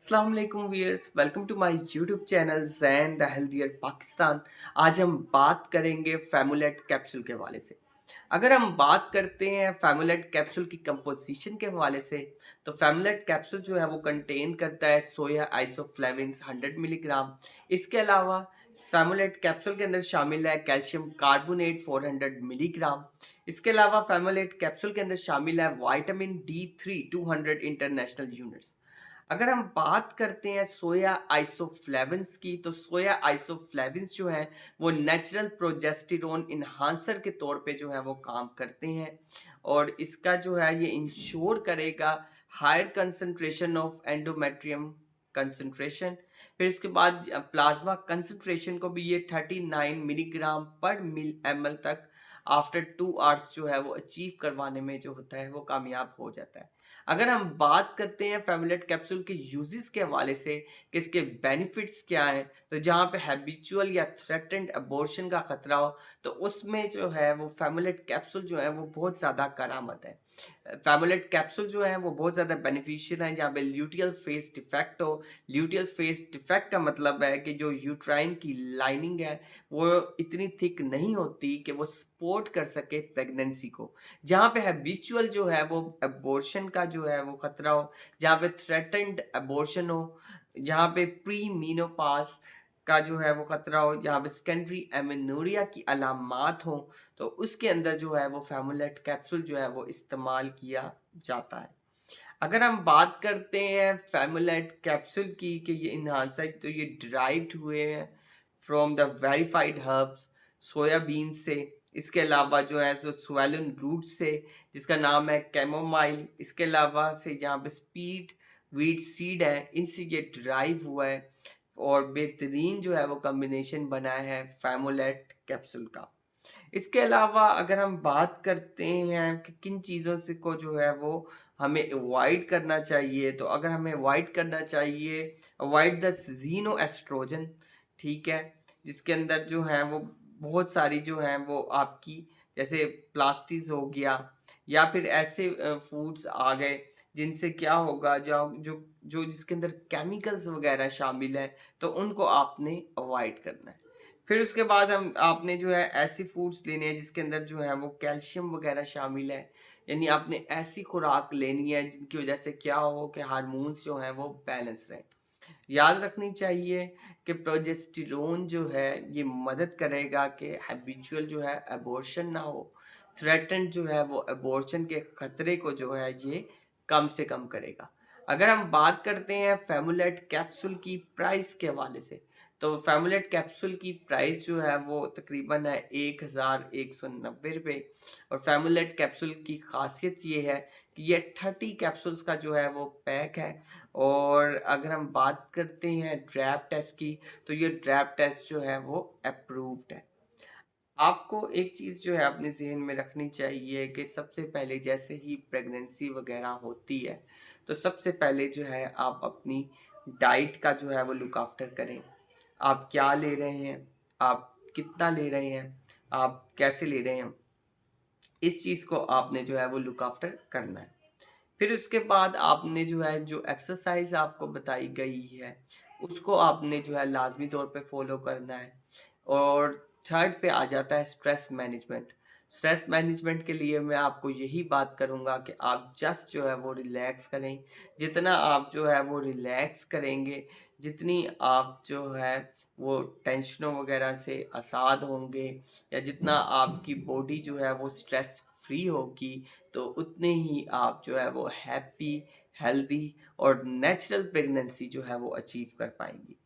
अस्सलाम वालेकुम viewers, welcome to my YouTube channel Zain the healthier Pakistan. आज हम बात करेंगे फैमुलेट कैप्सूल के हवाले से। अगर हम बात करते हैं फैमुलेट कैप्सूल की कंपोजिशन के हवाले से, तो फैमुलेट कैप्सूल जो है वो कंटेन करता है सोया आइसोफ्लेविन्स 100 मिलीग्राम। इसके अलावा फैमुलेट कैप्सूल के अंदर शामिल है कैल्शियम कार्बोनेट 400 मिलीग्राम। इसके अलावा फैमुलेट कैप्सूल के अंदर शामिल है विटामिन D3 200 इंटरनेशनल यूनिट्स। अगर हम बात करते हैं सोया आइसोफ्लेविन्स की, तो सोया आइसोफ्लेविन्स जो है वो नेचुरल प्रोजेस्टेरोन इन्हांसर के तौर पे जो है वो काम करते हैं, और इसका जो है ये इंश्योर करेगा higher concentration of endometrium concentration. फिर इसके बाद प्लाज्मा कंसंट्रेशन को भी ये 39 मिलीग्राम पर ml तक आफ्टर 2 आवर्स जो है वो अचीव करवाने में जो होता है वो कामयाब हो जाता है। अगर हम बात करते हैं फैमुलेट कैप्सूल के यूजेस के हवाले से कि इसके बेनिफिट्स क्या हैं, तो जहाँ पे हैबिचुअल या थ्रेटेंड अबॉर्शन का खतरा हो, तो उसमें जो है वो फैमुलेट कैप्सूल जो है वो बहुत ज़्यादा करामत है। फैमुलेट कैप्सूल जो है वो बहुत ज़्यादा बेनिफिशियल है जहाँ पे ल्यूटियल फेस डिफेक्ट हो। ल्यूटियल फेस डिफेक्ट का मतलब है कि जो यूट्राइन की लाइनिंग है वो इतनी थिक नहीं होती कि वो सपोर्ट कर सके प्रेगनेंसी को। जहाँ पे हैबिचुअल जो है वो अबॉर्शन का जो है वो खतरा हो, जहाँ पे थ्रेटेंड अबॉर्शन हो, जहाँ पे प्री मीनोपॉज का जो है वो खतरा हो, जहाँ पे सेकेंडरी एमेनोरिया की अलामात हो, तो उसके अंदर जो है वो फैमुलेट कैप्सूल जो है वो इस्तेमाल किया जाता है। अगर हम बात करते हैं फैमुलेट कैप्सूल की कि ये इन्हांसर, तो ये डिराइव्ड हुए हैं from the verified herbs soybean से। इसके अलावा जो है सो स्वेलन रूट से, जिसका नाम है कैमोमाइल। इसके अलावा से जहाँ पे स्पीड वीट सीड है, इनसे ये डिराइव हुआ है, और बेहतरीन जो है वो कॉम्बिनेशन बना है फैमुलेट कैप्सूल का। इसके अलावा अगर हम बात करते हैं कि किन चीज़ों से को जो है वो हमें अवॉइड करना चाहिए, तो अगर हमें अवॉइड करना चाहिए, अवॉइड द ज़ीनो एस्ट्रोजन, ठीक है, जिसके अंदर जो है वो बहुत सारी जो है वो आपकी, जैसे प्लास्टिस हो गया, या फिर ऐसे फूड्स आ गए जिनसे क्या होगा, जो जो जो जिसके अंदर केमिकल्स वगैरह शामिल है, तो उनको आपने अवॉइड करना है। फिर उसके बाद हम आपने जो है ऐसी फूड्स लेने हैं जिसके अंदर जो है वो कैल्शियम वगैरह शामिल है। यानी आपने ऐसी खुराक लेनी है जिनकी वजह से क्या हो कि हार्मोन्स जो हैं वो बैलेंस रहें। याद रखनी चाहिए कि प्रोजेस्टेरोन जो है ये मदद करेगा कि हैबिचुअल जो है अबॉर्शन ना हो। थ्रेटेंड जो है वो अबॉर्शन के खतरे को जो है ये कम से कम करेगा। अगर हम बात करते हैं फैमुलेट कैप्सूल की प्राइस के हवाले से, तो फैमुलेट कैप्सूल की प्राइस जो है वो तकरीबन है 1190 रुपये। और फैमुलेट कैप्सूल की खासियत ये है कि ये 30 कैप्सूल्स का जो है वो पैक है। और अगर हम बात करते हैं ड्रैप टेस्ट की, तो ये ड्रैप टेस्ट जो है वो अप्रूव्ड है। आपको एक चीज़ जो है अपने ज़हन में रखनी चाहिए कि सबसे पहले जैसे ही प्रेगनेंसी वगैरह होती है, तो सबसे पहले जो है आप अपनी डाइट का जो है वो लुक आफ्टर करें। आप क्या ले रहे हैं, आप कितना ले रहे हैं, आप कैसे ले रहे हैं, इस चीज़ को आपने जो है वो लुक आफ्टर करना है। फिर उसके बाद आपने जो है जो एक्सरसाइज आपको बताई गई है, उसको आपने जो है लाजमी तौर पे फॉलो करना है। और थर्ड पे आ जाता है स्ट्रेस मैनेजमेंट। स्ट्रेस मैनेजमेंट के लिए मैं आपको यही बात करूँगा कि आप जस्ट जो है वो रिलैक्स करें। जितना आप जो है वो रिलैक्स करेंगे, जितनी आप जो है वो टेंशनों वगैरह से आज़ाद होंगे, या जितना आपकी बॉडी जो है वो स्ट्रेस फ्री होगी, तो उतने ही आप जो है वो हैप्पी, हेल्दी और नेचुरल प्रेगनेंसी जो है वो अचीव कर पाएंगी।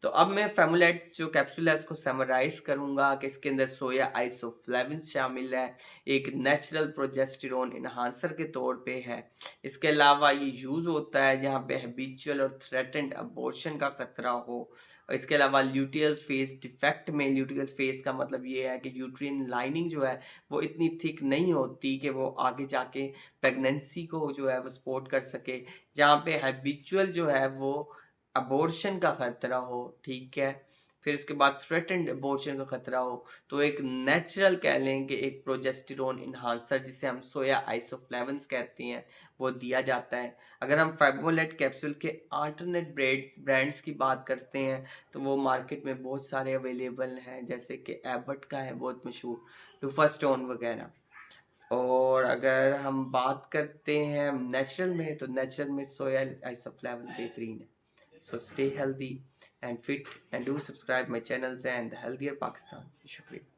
तो अब मैं फैमुलेट जो कैप्सूल है उसको समराइज करूंगा कि इसके अंदर सोया आइसोफ्लेविन शामिल है, एक नेचुरल प्रोजेस्टेरोन इन्हांसर के तौर पे है। इसके अलावा ये यूज होता है जहाँ पे हैबिचुअल और थ्रेटेंड अबॉर्शन का खतरा हो। और इसके अलावा ल्यूटियल फेस डिफेक्ट में, ल्यूटियल फेस का मतलब ये है कि यूट्रिन लाइनिंग जो है वो इतनी थिक नहीं होती कि वो आगे जाके प्रेगनेंसी को जो है वो सपोर्ट कर सके। जहाँ पे हैबिचुअल जो है वो अबॉर्शन का खतरा हो, ठीक है। फिर उसके बाद थ्रेटेंड अबॉर्शन का खतरा हो तो एक नेचुरल कह लें कि एक प्रोजेस्टेरोन इन्हांसर जिसे हम सोया आइसोफ्लेवन्स कहते हैं वो दिया जाता है। अगर हम फेबुलेट कैप्सूल के अल्टरनेट ब्रांड्स की बात करते हैं तो वो मार्केट में बहुत सारे अवेलेबल हैं, जैसे कि एबट का है बहुत मशहूर, डुफास्टोन वगैरह। और अगर हम बात करते हैं नेचुरल में तो नेचुरल में सोया आइसोफ्लेवन बेहतरीन है। So stay healthy and fit and do subscribe my channels and the healthier Pakistan. Shukriya.